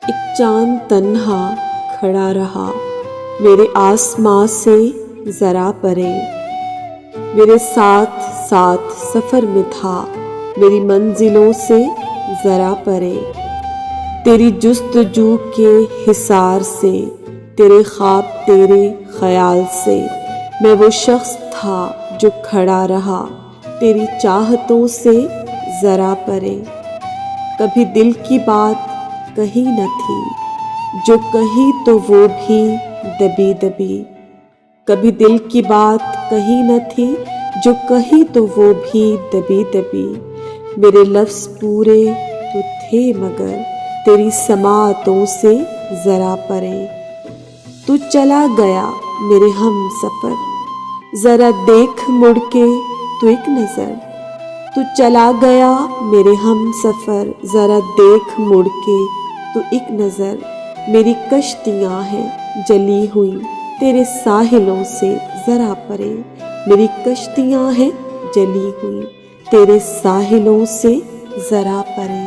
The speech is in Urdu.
ایک چاند تنہا کھڑا رہا، میرے آسماں سے ذرا پرے، میرے ساتھ ساتھ سفر میں تھا، میری منزلوں سے ذرا پرے، تیری جستجو کے حصار سے، تیرے خواب تیرے خیال سے، میں وہ شخص تھا جو کھڑا رہا، تیری چاہتوں سے ذرا پرے۔ کبھی دل کی بات کہی نہ تھی، جو کہی تو وہ بھی دبی دبی، کبھی دل کی بات کہی نہ تھی، جو کہی تو وہ بھی دبی دبی، میرے لفظ پورے تو تھے مگر تیری سماعتوں سے ذرا پرے۔ تو چلا گیا میرے ہم سفر، ذرا دیکھ مڑ کے تو ایک نظر، تو چلا گیا میرے ہم سفر، ذرا دیکھ مڑ کے تو ایک نظر، میری کشتیاں ہیں جلی ہوئی تیرے ساحلوں سے ذرا پرے، میری کشتیاں ہیں جلی ہوئی تیرے ساحلوں سے ذرا پرے۔